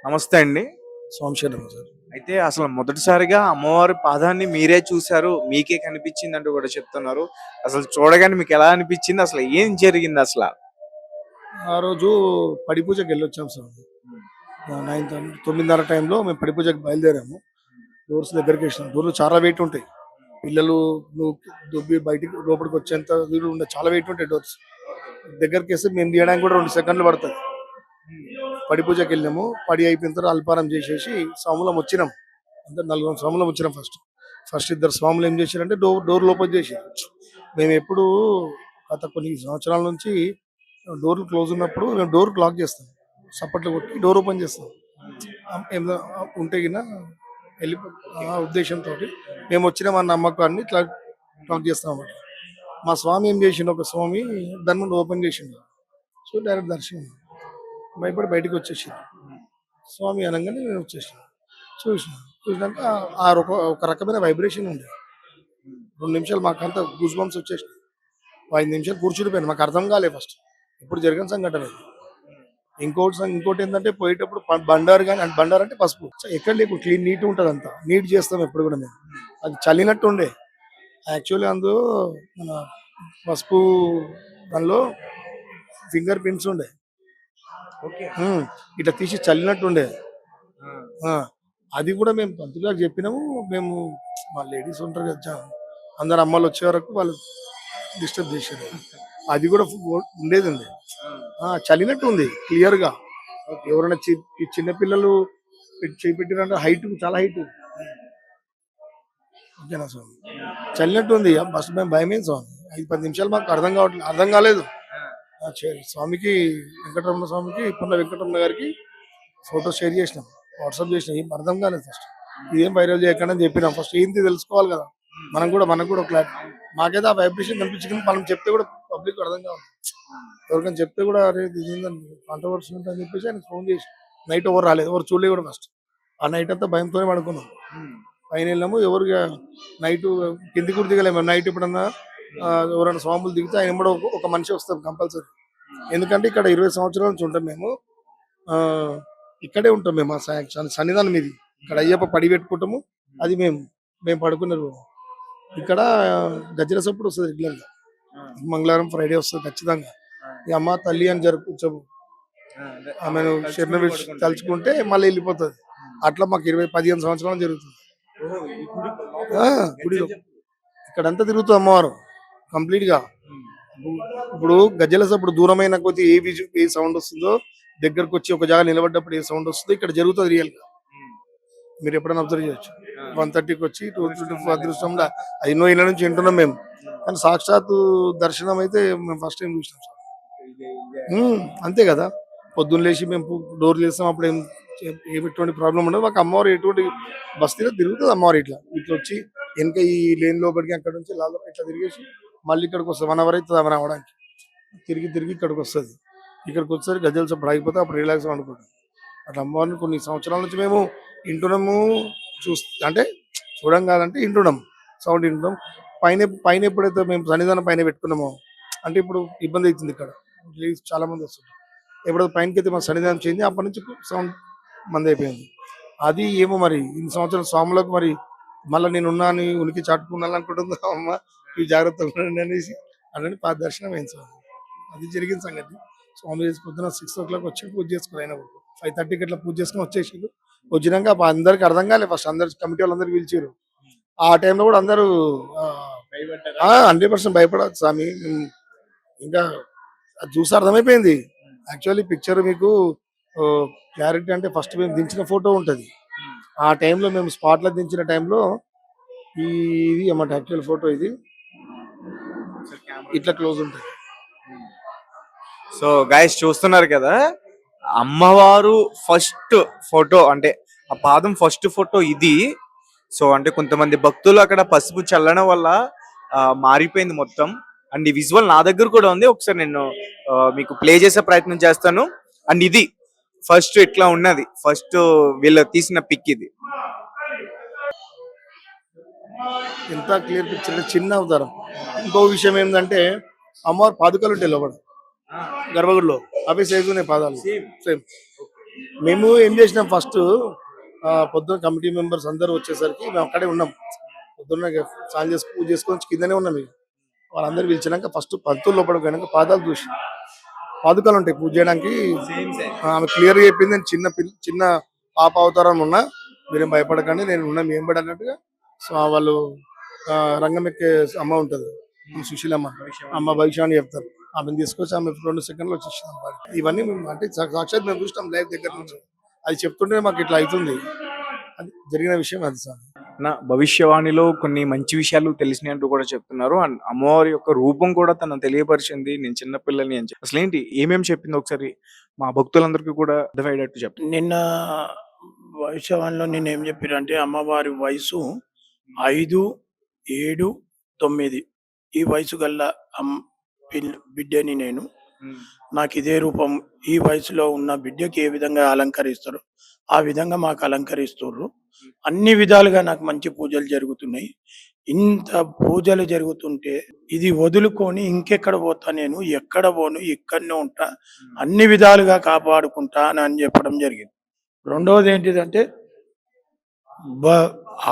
నమస్తే అండి. సోమశేఖరం సార్. అయితే అసలు మొదటిసారిగా అమ్మవారి పాదాన్ని మీరే చూసారు. మీకే కనిపించిందంటూ కూడా చెప్తున్నారు. అసలు చూడగానే మీకెలా అనిపించింది? అసలు ఏం జరిగిందసల? ఆ రోజు పడి పూజకెళ్ళొచ్చాం సార్. 9:30 టైంలో మేము పడి పూజకి బయలుదేరాము. డోర్స్ దగ్గరికేసినాం. డోర్లు చాలా వెయిట్ ఉంటాయి. పిల్లలు నువ్వు దుబ్బి బయటికి లోపలికి వచ్చేంత దూరం ఉండే చాలా వెయిట్ ఉంటాయి డోర్స్. దగ్గరికేస్తే మేము తీయడానికి కూడా 2 సెకండ్లు పడతది. పడి పూజకెళ్ళాము. పడి అయిపోయిన తర్వాత అల్పారం చేసేసి స్వాములం వచ్చినాం. అందరు నలుగురం స్వాములం వచ్చినాం ఫస్ట్. ఫస్ట్ ఇద్దరు స్వాములు ఏం చేశారంటే డోర్ ఓపెన్ చేసారు. మేము ఎప్పుడు గత కొన్ని సంవత్సరాల నుంచి డోర్లు క్లోజ్ ఉన్నప్పుడు మేము డోర్ లాక్ చేస్తాం. సప్పట్లు కొట్టి డోర్ ఓపెన్ చేస్తాం. ఏమన్నా ఉంటే గిన వెళ్ళి ఆ ఉద్దేశంతో మేము వచ్చినామన్న నమ్మకాన్ని ఇట్లా లాక్ చేస్తాం అన్నమాట. మా స్వామి ఏం చేసిండు, ఒక స్వామి దాని ముందు ఓపెన్ చేసిండు. సో డైరెక్ట్ దర్శనం భయపడి బయటకు వచ్చేసిండు. స్వామి అనగానే నేను వచ్చేసాను. చూసినాక ఒక రకమైన వైబ్రేషన్ ఉంది. 2 నిమిషాలు మాకంతా గూస్ బంప్స్ వచ్చేసినాయి. 5 నిమిషాలు కూర్చుండిపోయాను. మాకు అర్థం కాలే ఫస్ట్. ఇప్పుడు జరిగిన సంఘటన ఇది. ఇంకోటి ఏంటంటే పోయేటప్పుడు బండారు కానీ అంటే బండారు అంటే పసుపు ఎక్కడ లేకు క్లీన్ నీట్ ఉంటుంది, అంతా నీట్ చేస్తాం ఎప్పుడు కూడా మేము. అది చల్లినట్టు ఉండే యాక్చువల్లీ అందులో మన పసుపు దానిలో ఫింగర్ ప్రింట్స్ ఉండే. ఇట్లా తీసి చల్లినట్టు ఉండే. అది కూడా మేము పంతులు గారికి చెప్పినాము. మేము మా లేడీస్ ఉంటారు కదా, అందరు అమ్మాయిలు వచ్చే వరకు వాళ్ళు డిస్టర్బ్ చేశారు. అది కూడా ఉండేది ఉంది. చలినట్టు ఉంది క్లియర్ గా. ఎవరైనా చిన్నపిల్లలు చేపెట్టినంటే హైట్, చాలా హైట్. ఓకేనా స్వామి, చలినట్టు ఉంది. ఫస్ట్ మేము భయమైంది స్వామి. 5-10 నిమిషాలు మాకు అర్థం కాలేదు. స్వామికి వెంకటరమణ స్వామికి పొన్న వెంకటరమణ గారికి ఫోటో షేర్ చేసినాం, వాట్సాప్ చేసినాం. ఏం అర్థం కాలేదు ఫస్ట్. ఇదేం వైరల్ చేయకుండా అని చెప్పినాం. ఫస్ట్ ఏంటి తెలుసుకోవాలి కదా మనకు కూడా క్లారిటీ. మాకైతే ఆ వైబ్రేషన్ కనిపించింది. మనం చెప్తే కూడా పబ్లిక్ అర్థం కావాలి. ఎవరికైనా చెప్తే కూడా అరే ఇది కాంట్రవర్సీ ఉంటుందని చెప్పేసి ఆయన ఫోన్ చేసి నైట్ ఎవరు రాలేదు, ఎవరు చూడలే కూడా ఫస్ట్. ఆ నైట్ అంతా భయంతోనే పడుకున్నాం. పైన వెళ్ళాము. ఎవరికి నైట్ కింది కూడా దిగలేము. నైట్ ఎప్పుడన్నా ఎవరైనా స్వాములు దిగితే ఆయన కూడా ఒక మనిషి వస్తాం కంపల్సరీ. ఎందుకంటే ఇక్కడ 20 సంవత్సరాల నుంచి ఉంటాం మేము. ఇక్కడే ఉంటాం మేము. సన్నిధానం ఇది. ఇక్కడ అయ్యప్ప పడి పెట్టుకుంటాము. అది మేము పడుకునే రూమ్. ఇక్కడ గజ్జల సప్పుడు వస్తుంది రెగ్యులర్గా. మంగళవారం ఫ్రైడే వస్తుంది ఖచ్చితంగా. ఈ అమ్మ తల్లి అని జరుపుకుంటాము. ఆమెను శరణ తలుచుకుంటే మళ్ళీ వెళ్ళిపోతుంది. అట్లా మాకు 15 సంవత్సరాలు జరుగుతుంది. గుడిలో ఇక్కడంతా తిరుగుతుంది అమ్మవారు కంప్లీట్ గా. ఇప్పుడు గజ్జల సప్పుడు దూరమైన కొద్ది ఏ సౌండ్ వస్తుందో, దగ్గరకు వచ్చి ఒక జాగా నిలబడ్డప్పుడు ఏ సౌండ్ వస్తుందో ఇక్కడ జరుగుతుంది రియల్ గా. మీరు ఎప్పుడైనా అబ్జర్వ్ చేయొచ్చు. 1:30కి వచ్చి 2:24 అదృష్టంలో ఎన్నో ఇళ్ళ నుంచి వింటున్నాం మేము. కానీ సాక్షాత్తు దర్శనం అయితే మేము ఫస్ట్ టైం చూసినాం సార్. అంతే కదా. పొద్దున్న లేచి మేము డోర్లు వేస్తాం. అప్పుడు ఎటువంటి ప్రాబ్లం ఉండదు మాకు. అమ్మవారు ఎటువంటి బస్తీలో తిరుగుతుంది. అమ్మవారు ఇట్లా వచ్చి వెనక ఈ లేన్ లోపలికి అక్కడ నుంచి లాలో ఇట్లా తిరిగేసి మళ్ళీ ఇక్కడికి వస్తుంది. 1 అవర్ అవుతుంది ఆమె రావడానికి. తిరిగి ఇక్కడికి వస్తుంది. ఇక్కడికి వచ్చేసరి గజ్జల సప్పుడు ఆగిపోతే అప్పుడు రిలాక్స్ అనుకుంటాం. అట్లా అమ్మవారిని కొన్ని సంవత్సరాల నుంచి మేము వింటున్నాము. అంటే చూడం కాదంటే వింటున్నాం, సౌండ్ వింటున్నాం. పైన ఎప్పుడైతే మేము సన్నిధానం పైన పెట్టుకున్నామో, అంటే ఇప్పుడు ఇబ్బంది అవుతుంది ఇక్కడ చాలా మంది వస్తుంటారు. ఎప్పుడైతే పైనకి అయితే మా సన్నిధానం చేయింది అప్పటి నుంచి సౌండ్ మంది అయిపోయింది. అది ఏమో మరి ఇన్ని సంవత్సరాల స్వాములకు మరి మళ్ళీ నేను ఉన్నాను ఉనికి చాటుకున్నాను అనుకుంటుందా అమ్మ, ఈ జాగ్రత్తగా అనేసి అలాంటి దర్శనం అయింది స్వామి. అది జరిగిన సంగతి. స్వామి పొద్దున 6 o'clock వచ్చి పూజ చేసుకుని అయినా 5:30కి అట్లా పూజ చేసుకుని వచ్చేసి వచ్చినాక అందరికి అర్థం కాలేదు. ఫస్ట్ అందరు కమిటీ వాళ్ళందరూ పిలిచారు. ఆ టైంలో కూడా అందరూ 100% భయపడదు స్వామి. ఇంకా అది చూసి అర్థమైపోయింది. యాక్చువల్లీ పిక్చర్ మీకు క్లారిటీ అంటే ఫస్ట్ మేము దించిన ఫోటో ఉంటుంది. ఆ టైంలో మేము స్పాట్లో దించిన టైంలో ఇది అన్నమాట యాక్చువల్ ఫోటో. ఇది ఇట్లా క్లోజ్ ఉంటుంది. సో గైస్ చూస్తున్నారు కదా, అమ్మవారు ఫస్ట్ ఫోటో అంటే ఆ పాదం ఫస్ట్ ఫోటో ఇది. సో అంటే కొంతమంది భక్తులు అక్కడ పసుపు చల్లడం వల్ల మారిపోయింది మొత్తం. అండ్ ఈ విజువల్ నా దగ్గర కూడా ఉంది. ఒకసారి నేను మీకు ప్లే చేసే ప్రయత్నం చేస్తాను. అండ్ ఇది ఫస్ట్ ఇట్లా ఉన్నది. ఫస్ట్ వీళ్ళు తీసిన పిక్ ఇది. ఎంత క్లియర్ పిక్చర్, చిన్న అవతారం. ఇంకో విషయం ఏంటంటే అమ్మవారి పాదుకలు ఉంటాయి లోపల గర్భగుడిలో. అవి సైజు ఉన్నాయి పాదాలు సేమ్. మేము ఏం చేసినాం ఫస్ట్ పొద్దున్న కమిటీ మెంబర్స్ అందరూ వచ్చేసరికి మేము అక్కడే ఉన్నాం. పొద్దున్న స్నానం చేసి పూజ చేసుకొని కిందనే ఉన్నాం. ఇక వాళ్ళందరూ పిలిచినాక ఫస్ట్ పంతులు లోపలికి పోయినాక పాదాలు చూసి పాదుకలు ఉంటాయి పూజ చేయడానికి. ఆమె క్లియర్ గా చెప్పింది, నేను చిన్న పాప అవతారం ఉన్నా, మీరేం భయపడకండి, నేను ఉన్నా ఏం పడన్నట్టుగా. సో వాళ్ళు రంగం ఎక్కే అమ్మ ఉంటది, సుశీలమ్మ, అమ్మ భవిష్యాన్ని చెప్తారు. ఆమెను తీసుకొచ్చి ఆమె 2 సెకండ్లు వచ్చేసింది. ఇవన్నీ మేము అంటే సాక్షాత్ మేము చూసినాం లైవ్ దగ్గర నుంచి. అది చెప్తుంటే మాకు ఇట్లా అవుతుంది. అది జరిగిన విషయం అది సార్. నా భవిష్యవాణిలో కొన్ని మంచి విషయాలు తెలిసినాయి అంటూ కూడా చెప్తున్నారు. అండ్ అమ్మవారి యొక్క రూపం కూడా తను తెలియపరిచింది, నేను చిన్నపిల్లని అని చెప్పి. అసలు ఏంటి ఏమేమి చెప్పింది ఒకసారి మా భక్తులందరికీ కూడా అర్థమయ్యేటట్టు చెప్పండి. నిన్న భవిష్యవాణిలో నేనేం చెప్పారంటే అమ్మవారి వయసు 5, 7, 9 ఈ వయసు గల్ల బిడ్డని నేను. నాకు ఇదే రూపం ఈ వయసులో ఉన్న బిడ్డకి ఏ విధంగా అలంకరిస్తారు ఆ విధంగా మాకు అలంకరిస్తుర్రు. అన్ని విధాలుగా నాకు మంచి పూజలు జరుగుతున్నాయి. ఇంత పూజలు జరుగుతుంటే ఇది వదులుకొని ఇంకెక్కడ పోతా, నేను ఎక్కడ పోను, ఇక్కడనే ఉంటా, అన్ని విధాలుగా కాపాడుకుంటా అని చెప్పడం జరిగింది. రెండవది ఏంటిదంటే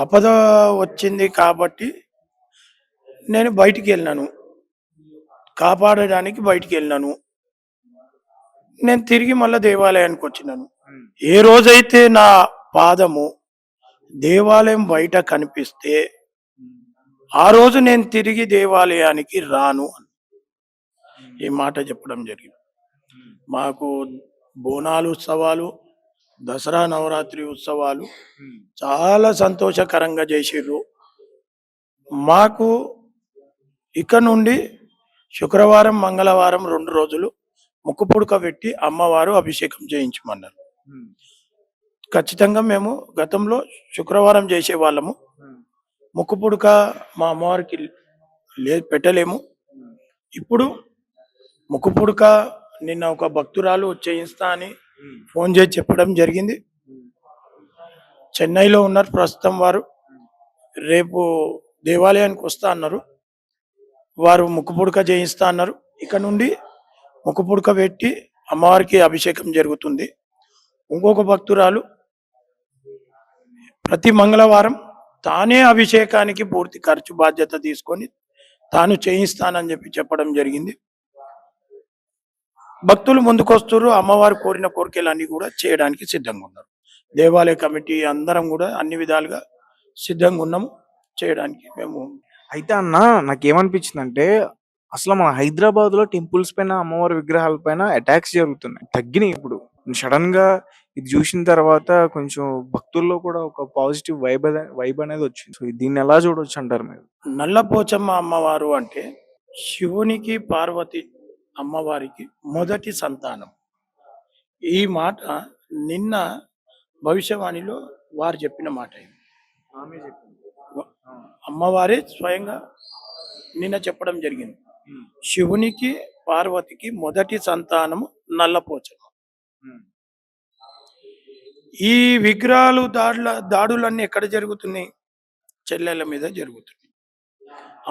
ఆపద వచ్చింది కాబట్టి నేను బయటికి వెళ్ళినాను, కాపాడడానికి బయటికి వెళ్ళినాను. నేను తిరిగి మళ్ళీ దేవాలయానికి వచ్చినాను. ఏ రోజైతే నా పాదము దేవాలయం బయట కనిపిస్తే ఆ రోజు నేను తిరిగి దేవాలయానికి రాను అని ఈ మాట చెప్పడం జరిగింది. మాకు బోనాలు ఉత్సవాలు, దసరా నవరాత్రి ఉత్సవాలు చాలా సంతోషకరంగా చేసిర్రు. మాకు ఇక నుండి శుక్రవారం, మంగళవారం 2 రోజులు ముక్కు పుడక పెట్టి అమ్మవారు అభిషేకం చేయించమన్నారు. ఖచ్చితంగా మేము గతంలో శుక్రవారం చేసేవాళ్ళము. ముక్కు పుడక మా అమ్మవారికి పెట్టలేము. ఇప్పుడు ముక్కు పుడక నిన్న ఒక భక్తురాలు చేయిస్తా అని ఫోన్ చేసి చెప్పడం జరిగింది. చెన్నైలో ఉన్నారు ప్రస్తుతం వారు. రేపు దేవాలయానికి వస్తా అన్నారు. వారు ముక్కు పుడక చేయిస్తా అన్నారు. ఇక నుండి ముక్కు పుడక పెట్టి అమ్మవారికి అభిషేకం జరుగుతుంది. ఇంకొక భక్తురాలు ప్రతి మంగళవారం తానే అభిషేకానికి పూర్తి ఖర్చు బాధ్యత తీసుకొని తాను చేయిస్తానని చెప్పడం జరిగింది. భక్తులు ముందుకొస్తారు. అమ్మవారు కోరిన కోరికలన్నీ కూడా చేయడానికి సిద్ధంగా ఉన్నారు. దేవాలయ కమిటీ అందరం కూడా అన్ని విధాలుగా సిద్ధంగా ఉన్నాము చేయడానికి. మేము అయితే అన్న నాకేమనిపించిందంటే అసలు మన హైదరాబాద్ లో టెంపుల్స్ పైన, అమ్మవారి విగ్రహాల పైన అటాక్స్ జరుగుతున్నాయి, తగ్గినాయి. ఇప్పుడు సడన్ గా ఇది చూసిన తర్వాత కొంచెం భక్తుల్లో కూడా ఒక పాజిటివ్ వైబ్ అనేది వచ్చింది. సో దీన్ని ఎలా చూడొచ్చు అంటారు మీరు? నల్లపోచమ్మ అమ్మవారు అంటే శివునికి పార్వతి అమ్మవారికి మొదటి సంతానం. ఈ మాట నిన్న భవిష్యవాణిలో వారు చెప్పిన మాట. అమ్మవారే స్వయంగా నిన్న చెప్పడం జరిగింది. శివునికి పార్వతికి మొదటి సంతానము నల్లపోచమ్మ. ఈ విగ్రహాలు దాడులన్నీ ఎక్కడ జరుగుతున్నాయి? చెల్లెల మీద జరుగుతున్నాయి,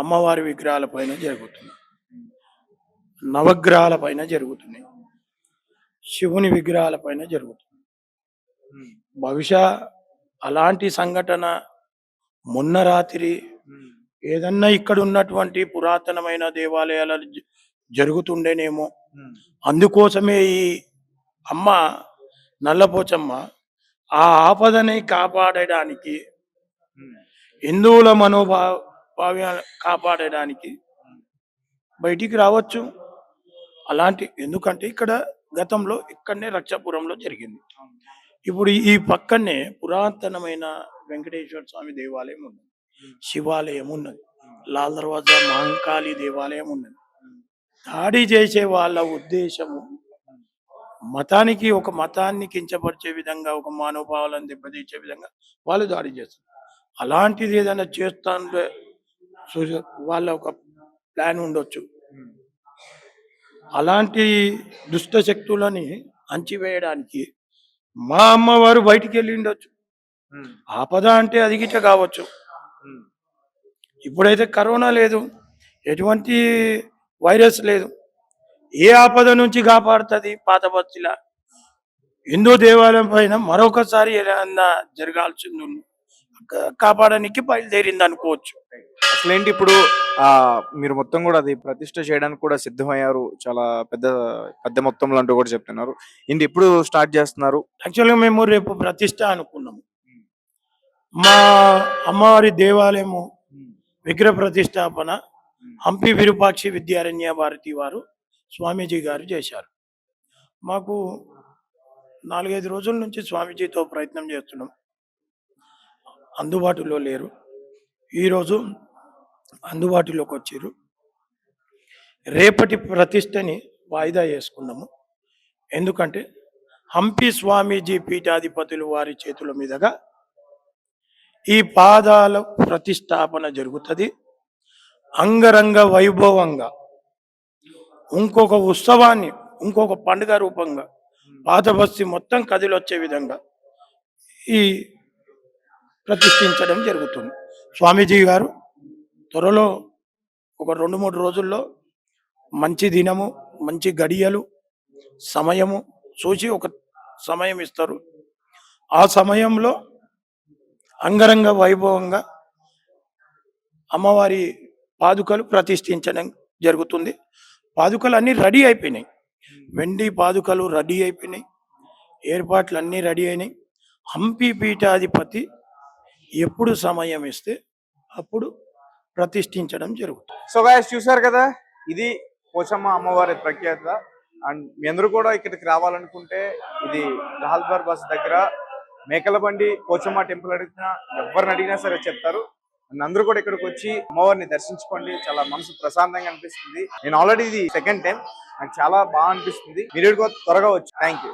అమ్మవారి విగ్రహాల పైన జరుగుతున్నాయి, నవగ్రహాల పైన జరుగుతున్నాయి, శివుని విగ్రహాల పైన జరుగుతున్నాయి. బహుశా అలాంటి సంఘటన మొన్న రాత్రి ఏదన్నా ఇక్కడ ఉన్నటువంటి పురాతనమైన దేవాలయాల జరుగుతుండేనేమో. అందుకోసమే ఈ అమ్మ నల్లపోచమ్మ ఆ ఆపదని కాపాడడానికి, హిందువుల మనోభావాలు కాపాడడానికి బయటికి రావచ్చు. అలాంటి ఎందుకంటే ఇక్కడ గతంలో ఇక్కడనే రక్షాపురంలో జరిగింది. ఇప్పుడు ఈ పక్కనే పురాతనమైన వెంకటేశ్వర స్వామి దేవాలయం ఉన్నది, శివాలయం ఉన్నది, లాల్ దర్వాజా మహంకాళి దేవాలయం ఉన్నది. దాడి చేసే వాళ్ళ ఉద్దేశము మతానికి, ఒక మతాన్ని కించపరిచే విధంగా, ఒక మానవభావాలను దెబ్బతీసే విధంగా వాళ్ళు దాడి చేస్తారు. అలాంటిది ఏదైనా చేస్తాను వాళ్ళ ఒక ప్లాన్ ఉండొచ్చు. అలాంటి దుష్ట శక్తులని అంచివేయడానికి మా అమ్మవారు బయటికి వెళ్ళి ఉండొచ్చు. ఆపద అంటే అది గిట్ట కావచ్చు. ఇప్పుడైతే కరోనా లేదు, ఎటువంటి వైరస్ లేదు, ఏ ఆపద నుంచి కాపాడుతుంది పాత బస్తిలా? హిందూ దేవాలయం పైన మరొకసారి ఏదైనా జరగాల్సింది కాపాడడానికి బయలుదేరింది అనుకోవచ్చు. అసలేంటి ఇప్పుడు ఆ మీరు మొత్తం కూడా అది ప్రతిష్ఠ చేయడానికి కూడా సిద్ధమయ్యారు. చాలా పెద్ద పెద్ద మొత్తంలో అంటూ కూడా చెప్తున్నారు. ఏంటి ఎప్పుడు స్టార్ట్ చేస్తున్నారు? యాక్చువల్గా మేము రేపు ప్రతిష్ట అనుకున్నాము. మా అమ్మవారి దేవాలయము విగ్రహ ప్రతిష్టాపన హంపి విరూపాక్షి విద్యారణ్య భారతి వారు స్వామీజీ గారు చేశారు. మాకు 4-5 రోజుల నుంచి స్వామీజీతో ప్రయత్నం చేస్తున్నాం. అందుబాటులో లేరు. ఈరోజు అందుబాటులోకి వచ్చారు. రేపటి ప్రతిష్టని వాయిదా చేసుకున్నాము. ఎందుకంటే హంపి స్వామీజీ పీఠాధిపతులు వారి చేతుల మీదుగా ఈ పాదాల ప్రతిష్టాపన జరుగుతుంది. అంగరంగ వైభవంగా ఇంకొక ఉత్సవాన్ని ఇంకొక పండుగ రూపంగా పాత బస్తీ మొత్తం కదిలొచ్చే విధంగా ఈ ప్రతిష్ఠించడం జరుగుతుంది. స్వామీజీ గారు త్వరలో ఒక 2-3 రోజుల్లో మంచి దినము, మంచి గడియలు, సమయము చూసి ఒక సమయం ఇస్తారు. ఆ సమయంలో అంగరంగ వైభవంగా అమ్మవారి పాదుకలు ప్రతిష్ఠించడం జరుగుతుంది. పాదుకలు అన్నీ రెడీ అయిపోయినాయి. వెండి పాదుకలు రెడీ అయిపోయినాయి. ఏర్పాట్లు అన్నీ రెడీ అయినాయి. హంపి పీఠాధిపతి ఎప్పుడు సమయం ఇస్తే అప్పుడు ప్రతిష్ఠించడం జరుగుతుంది. సో గాయస్ చూసారు కదా, ఇది పోచమ్మ అమ్మవారి ప్రఖ్యాత. అండ్ మీ అందరూ కూడా ఇక్కడికి రావాలనుకుంటే ఇది రహల్బార్ బస్ దగ్గర మేకలబండి పోచమ్మ టెంపుల్ అడిగినా ఎవరిని అడిగినా సరే చెప్తారు. అండ్ అందరూ కూడా ఇక్కడికి వచ్చి అమ్మవారిని దర్శించుకోండి. చాలా మనసు ప్రశాంతంగా అనిపిస్తుంది. నేను ఆల్రెడీ ఇది సెకండ్ టైం, నాకు చాలా బాగా అనిపిస్తుంది. మీరు త్వరగా వచ్చి థ్యాంక్ యూ.